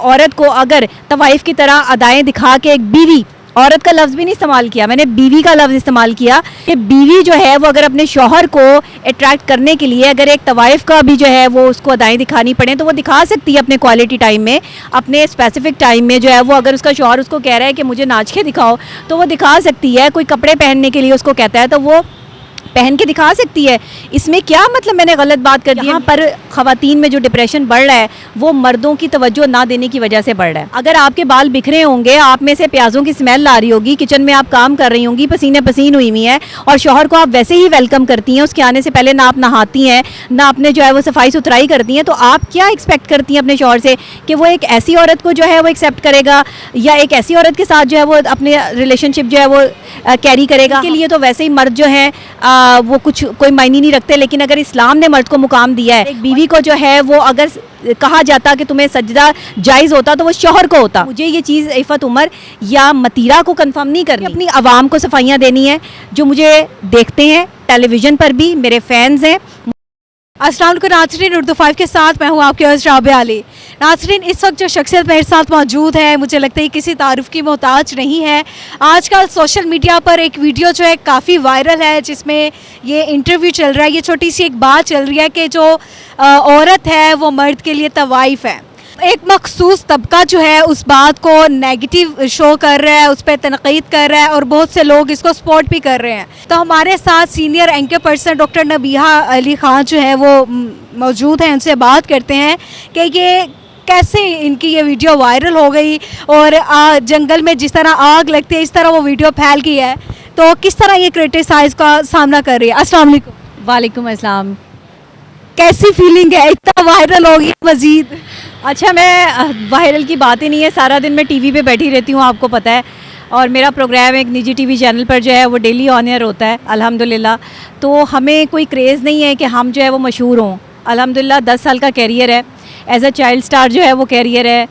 औरत को अगर तवाइफ की तरह अदाएं दिखा के एक बीवी, औरत का लफ्ज़ भी नहीं इस्तेमाल किया मैंने, बीवी का लफ्ज़ इस्तेमाल किया कि बीवी जो है वो अगर अपने शौहर को अट्रैक्ट करने के लिए अगर एक तवाइफ का भी जो है वो उसको अदाएं दिखानी पड़े तो वो दिखा सकती है अपने क्वालिटी टाइम में, अपने स्पेसिफिक टाइम में जो है वो। अगर उसका शौहर उसको कह रहा है कि मुझे नाच के दिखाओ तो वो दिखा सकती है। कोई कपड़े पहनने के लिए उसको कहता है तो वो पहन के दिखा सकती है। इसमें क्या मतलब मैंने गलत बात कर दी? यहाँ पर ख़वातीन में जो डिप्रेशन बढ़ रहा है वो मर्दों की तवज्जो ना देने की वजह से बढ़ रहा है। अगर आपके बाल बिखरे होंगे, आप में से प्याज़ों की स्मेल आ रही होगी, किचन में आप काम कर रही होंगी, पसीने पसीन हुई हुई हैं और शौहर को आप वैसे ही वेलकम करती हैं, उसके आने से पहले ना आप नहाती हैं ना अपने जो है वो सफाई सुथराई करती हैं, तो आप क्या एक्सपेक्ट करती हैं अपने शौहर से कि वो एक ऐसी औरत को जो है वो एक्सेप्ट करेगा या एक ऐसी औरत के साथ जो है वो अपने रिलेशनशिप जो है वो कैरी करेगा? के लिए तो वैसे ही मर्द जो हैं वो कुछ कोई मायने नहीं रखते, लेकिन अगर इस्लाम ने मर्द को मुकाम दिया है, एक बीवी को जो है वो अगर कहा जाता कि तुम्हें सजदा जायज़ होता तो वो शौहर को होता। मुझे ये चीज़ इफ़त उमर या मतीरा को कंफर्म नहीं करनी, अपनी आवाम को सफाइयाँ देनी है जो मुझे देखते हैं टेलीविज़न पर भी, मेरे फैंस हैं। अस्सलाम वालेकुम नाज़रीन, उर्दू 5 के साथ मैं हूँ आपके होस्ट राबिया अली। नाज़रीन, इस वक्त जो शख्सियत मेरे साथ मौजूद है मुझे लगता है किसी तारुफ की मोहताज नहीं है। आजकल सोशल मीडिया पर एक वीडियो जो है काफ़ी वायरल है जिसमें ये इंटरव्यू चल रहा है, ये छोटी सी एक बात चल रही है कि जो औरत है वो मर्द के लिए तवाइफ है। एक मखसूस तबका जो है उस बात को नेगेटिव शो कर रहा है, उस पर तनकीद कर रहा है और बहुत से लोग इसको सपोर्ट भी कर रहे हैं। तो हमारे साथ senior anchor person doctor Nabiha Ali Khan जो है वो मौजूद हैं, उनसे बात करते हैं कि ये कैसे इनकी ये वीडियो वायरल हो गई और जंगल में जिस तरह आग लगती है इस तरह वो वीडियो फैल गई है, तो किस तरह ये क्रिटिसाइज का सामना कर रही है। अस्सलाम वालेकुम। वालेकुम अस्सलाम। कैसी फीलिंग है, इतना वायरल हो गई मज़ीद? अच्छा, मैं वायरल की बात ही नहीं है, सारा दिन मैं टीवी पे बैठी रहती हूँ, आपको पता है, और मेरा प्रोग्राम एक निजी टीवी चैनल पर जो है वो डेली ऑन एयर होता है अल्हम्दुलिल्लाह। तो हमें कोई क्रेज़ नहीं है कि हम जो है वो मशहूर हों। अल्हम्दुलिल्लाह 10 साल का कैरियर है, एज अ चाइल्ड स्टार जो है वो कैरियर है।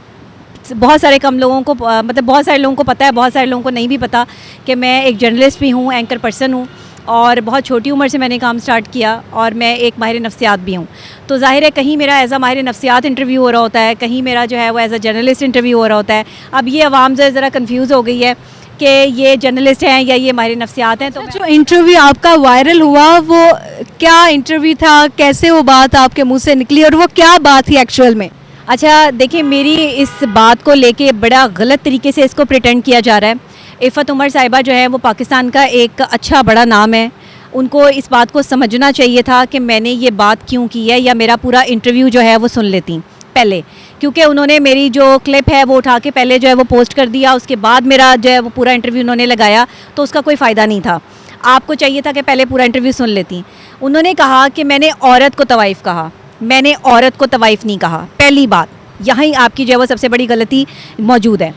बहुत सारे कम लोगों को मतलब बहुत सारे लोगों को पता है, बहुत सारे लोगों को नहीं भी पता कि मैं एक जर्नलिस्ट भी हूँ, एंकर पर्सन हूँ और बहुत छोटी उम्र से मैंने काम स्टार्ट किया और मैं एक माहिर नफ्सियात भी हूँ। तो ज़ाहिर है कहीं मेरा एज अ माहिर नफ्सियात इंटरव्यू हो रहा होता है, कहीं मेरा जो है वो एज अ जर्नलिस्ट इंटरव्यू हो रहा होता है। अब ये आवाम जो ज़रा कंफ्यूज हो गई है कि ये जर्नलिस्ट हैं या ये माहिर नफ्सियात हैं। तो जो इंटरव्यू आपका वायरल हुआ वो क्या इंटरव्यू था, कैसे वो बात आपके मुँह से निकली और वो क्या बात थी एक्चुअल में? अच्छा देखिए, मेरी इस बात को लेके बड़ा गलत तरीके से इसको प्रिटेंड किया जा रहा है। इफ़त उमर साहिबा जो है वो पाकिस्तान का एक अच्छा बड़ा नाम है, उनको इस बात को समझना चाहिए था कि मैंने ये बात क्यों की है, या मेरा पूरा इंटरव्यू जो है वो सुन लेती पहले, क्योंकि उन्होंने मेरी जो क्लिप है वो उठा के पहले जो है वो पोस्ट कर दिया, उसके बाद मेरा जो है वो पूरा इंटरव्यू उन्होंने लगाया, तो उसका कोई फ़ायदा नहीं था। आपको चाहिए था कि पहले पूरा इंटरव्यू सुन लेती। उन्होंने कहा कि मैंने औरत को तवाइफ कहा, मैंने औरत को तवाइफ नहीं कहा। पहली बात यहाँ ही आपकी जो है वो सबसे बड़ी गलती मौजूद है।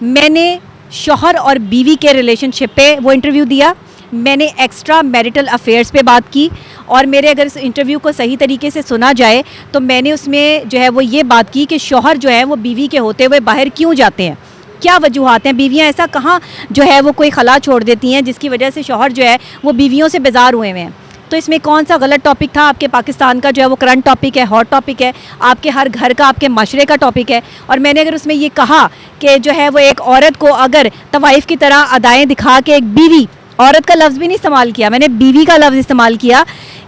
मैंने शौहर और बीवी के रिलेशनशिप पे वो इंटरव्यू दिया, मैंने एक्स्ट्रा मैरिटल अफेयर्स पे बात की, और मेरे अगर इस इंटरव्यू को सही तरीके से सुना जाए तो मैंने उसमें जो है वो ये बात की कि शौहर जो है वो बीवी के होते हुए बाहर क्यों जाते हैं, क्या वजूहात हैं, बीवियाँ ऐसा कहाँ जो है वो कोई खला छोड़ देती हैं जिसकी वजह से शौहर जो है वो बीवियों से बेजार हुए हैं। तो इसमें कौन सा गलत टॉपिक था? आपके पाकिस्तान का जो है वो करंट टॉपिक है, हॉट टॉपिक है, आपके हर घर का, आपके माशरे का टॉपिक है। और मैंने अगर उसमें ये कहा कि जो है वो एक औरत को अगर तवाइफ की तरह अदाएं दिखा के एक बीवी, औरत का लफ्ज़ भी नहीं इस्तेमाल किया मैंने, बीवी का लफ्ज़ इस्तेमाल किया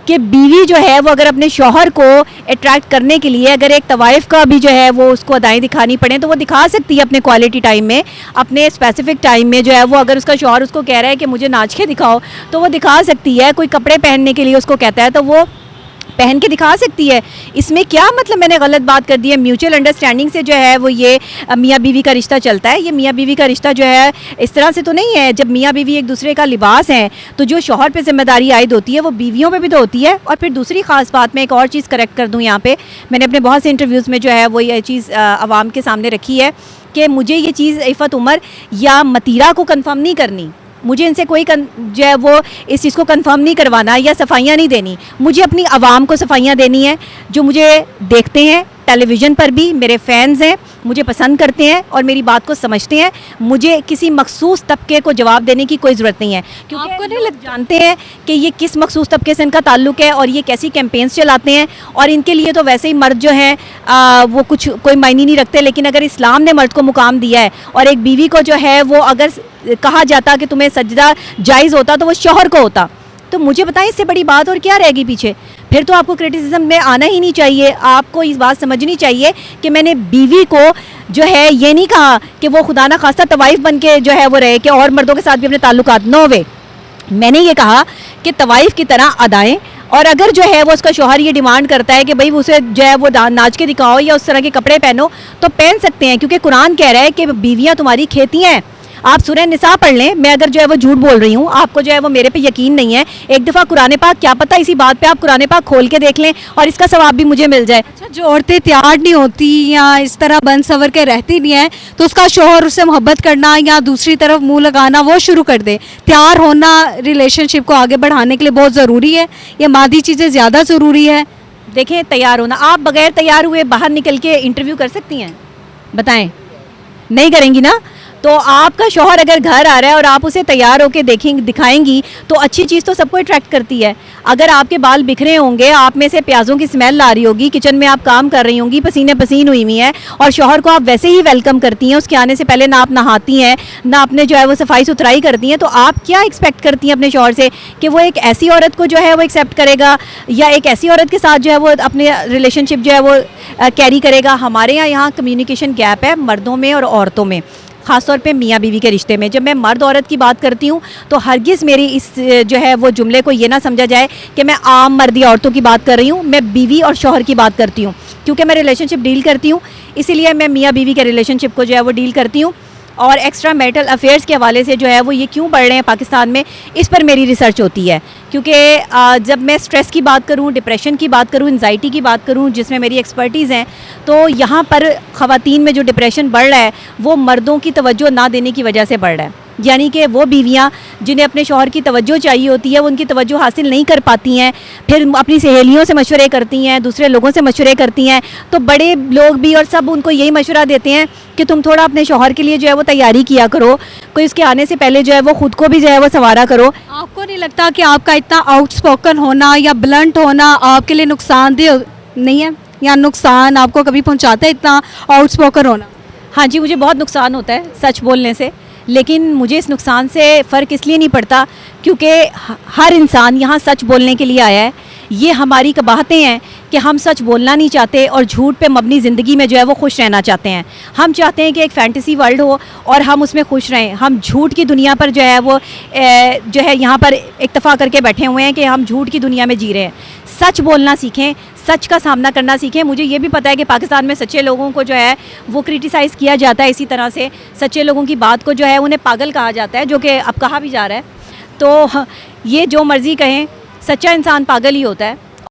कि बीवी जो है वो अगर अपने शौहर को अट्रैक्ट करने के लिए अगर एक तवाइफ का भी जो है वो उसको अदाएं दिखानी पड़े तो वो दिखा सकती है अपने क्वालिटी टाइम में, अपने स्पेसिफिक टाइम में जो है वो। अगर उसका शौहर उसको कह रहा है कि मुझे नाच के दिखाओ तो वो दिखा सकती है। कोई कपड़े पहनने के लिए उसको कहता है तो वो पहन के दिखा सकती है। इसमें क्या मतलब मैंने गलत बात कर दी है? म्यूचुअल अंडरस्टैंडिंग से जो है वो ये मियाँ बीवी का रिश्ता चलता है। ये मियाँ बीवी का रिश्ता जो है इस तरह से तो नहीं है। जब मियाँ बीवी एक दूसरे का लिबास हैं तो जो शौहर पे जिम्मेदारी आयद होती है वो बीवियों पे भी तो होती है। और फिर दूसरी ख़ास बात, मैं एक और चीज़ करेक्ट कर दूँ यहाँ पे, मैंने अपने बहुत से इंटरव्यूज़ में जो है वो ये चीज़ आवाम के सामने रखी है कि मुझे ये चीज़ इफ़त उमर या मतीरा को कन्फर्म नहीं करनी, मुझे इनसे कोई जो है वो इस चीज़ को कंफर्म नहीं करवाना या सफाइयाँ नहीं देनी। मुझे अपनी आवाम को सफाइयाँ देनी है जो मुझे देखते हैं टेलीविज़न पर भी, मेरे फैंस हैं, मुझे पसंद करते हैं और मेरी बात को समझते हैं। मुझे किसी मखसूस तबके को जवाब देने की कोई ज़रूरत नहीं है, क्योंकि आपको नहीं लोग जानते हैं कि ये किस मखसूस तबके से इनका ताल्लुक़ है और ये कैसी कैंपेन्स चलाते हैं, और इनके लिए तो वैसे ही मर्द जो हैं वो कुछ कोई मायने नहीं रखते। लेकिन अगर इस्लाम ने मर्द को मुकाम दिया है और एक बीवी को जो है वो अगर कहा जाता कि तुम्हें सजदा जायज़ होता तो वो शौहर को होता, तो मुझे बताएं इससे बड़ी बात और क्या रहेगी पीछे। फिर तो आपको क्रिटिसिज्म में आना ही नहीं चाहिए। आपको इस बात समझनी चाहिए कि मैंने बीवी को जो है ये नहीं कहा कि वो खुदा ना खास्ता तवाइफ बन के जो है वो रहे कि और मर्दों के साथ भी अपने ताल्लुकात, नो वे। मैंने ये कहा कि तवाइफ की तरह अदाएं, और अगर जो है वो उसका शौहर ये डिमांड करता है कि भाई उसे जो है वो नाच के दिखाओ या उस तरह के कपड़े पहनो, तो पहन सकते हैं, क्योंकि कुरान कह रहा है कि बीवियाँ तुम्हारी खेतियाँ हैं। आप सूरह निसा पढ़ लें, मैं अगर जो है वो झूठ बोल रही हूँ, आपको जो है वो मेरे पे यकीन नहीं है, एक दफ़ा कुरान पाक, क्या पता इसी बात पे आप कुरान पाक खोल के देख लें और इसका सवाब भी मुझे मिल जाए। अच्छा, जो औरतें तैयार नहीं होती या इस तरह बन सवर के रहती नहीं है, तो उसका शौहर उससे मोहब्बत करना या दूसरी तरफ मुंह लगाना वो शुरू कर दे। तैयार होना रिलेशनशिप को आगे बढ़ाने के लिए बहुत ज़रूरी है, ये मादी चीज़ें ज़्यादा ज़रूरी है। देखें, तैयार होना, आप बगैर तैयार हुए बाहर निकल के इंटरव्यू कर सकती हैं? बताएं, नहीं करेंगी ना। तो आपका शौहर अगर घर आ रहा है और आप उसे तैयार होकर देखेंगी, दिखाएंगी, तो अच्छी चीज़ तो सबको अट्रैक्ट करती है। अगर आपके बाल बिखरे होंगे, आप में से प्याज़ों की स्मेल आ रही होगी, किचन में आप काम कर रही होंगी, पसीने पसीन हुई हुई हैं, और शौहर को आप वैसे ही वेलकम करती हैं, उसके आने से पहले ना आप नहाती हैं, ना अपने जो है वो सफाई सुथराई करती हैं, तो आप क्या एक्सपेक्ट करती हैं अपने शौहर से कि वो एक ऐसी औरत को जो है वो एक्सेप्ट करेगा या एक ऐसी औरत के साथ जो है वो अपने रिलेशनशिप जो है वो कैरी करेगा। हमारे यहाँ कम्युनिकेशन गैप है मर्दों में और औरतों में, ख़ासतौर पे मियाँ बीवी के रिश्ते में। जब मैं मर्द औरत की बात करती हूँ तो हरगिज़ मेरी इस जो है वो जुमले को ये ना समझा जाए कि मैं आम मर्दी औरतों की बात कर रही हूँ। मैं बीवी और शौहर की बात करती हूँ, क्योंकि मैं रिलेशनशिप डील करती हूँ, इसीलिए मैं मियाँ बीवी के रिलेशनशिप को जो है वो डील करती हूँ। और एक्स्ट्रा मैरिटल अफेयर्स के हवाले से जो है वो ये क्यों बढ़ रहे हैं पाकिस्तान में, इस पर मेरी रिसर्च होती है। क्योंकि जब मैं स्ट्रेस की बात करूं, डिप्रेशन की बात करूं, एंजाइटी की बात करूं, जिसमें मेरी एक्सपर्टीज़ हैं, तो यहाँ पर ख़वातीन में जो डिप्रेशन बढ़ रहा है वो मर्दों की तवज्जो ना देने की वजह से बढ़ रहा है। यानी कि वो बीवियाँ जिन्हें अपने शौहर की तवज्जो चाहिए होती है वो उनकी तवज्जो हासिल नहीं कर पाती हैं, फिर अपनी सहेलियों से मशवरे करती हैं, दूसरे लोगों से मशवरे करती हैं। तो बड़े लोग भी और सब उनको यही मशवरा देते हैं कि तुम थोड़ा अपने शौहर के लिए जो है वो तैयारी किया करो, कोई उसके आने से पहले जो है वो ख़ुद को भी जो है वो संवारा करो। आपको नहीं लगता कि आपका इतना आउटस्पोकन होना या ब्लंट होना आपके लिए नुकसानदेह नहीं है, या नुकसान आपको कभी पहुंचाता है इतना आउटस्पोकन होना? हाँ जी, मुझे बहुत नुकसान होता है सच बोलने से, लेकिन मुझे इस नुकसान से फ़र्क इसलिए नहीं पड़ता क्योंकि हर इंसान यहाँ सच बोलने के लिए आया है। ये हमारी कबाहतें हैं कि हम सच बोलना नहीं चाहते और झूठ पे मबनी ज़िंदगी में जो है वो खुश रहना चाहते हैं। हम चाहते हैं कि एक फ़ैंटेसी वर्ल्ड हो और हम उसमें खुश रहें। हम झूठ की दुनिया पर जो है वो जो है यहाँ पर इत्तफ़ा करके बैठे हुए हैं कि हम झूठ की दुनिया में जी रहे हैं। सच बोलना सीखें, सच का सामना करना सीखें। मुझे ये भी पता है कि पाकिस्तान में सच्चे लोगों को जो है वो क्रिटिसाइज़ किया जाता है, इसी तरह से सच्चे लोगों की बात को जो है उन्हें पागल कहा जाता है, जो कि अब कहा भी जा रहा है। तो ये जो मर्ज़ी कहें, सच्चा इंसान पागल ही होता है।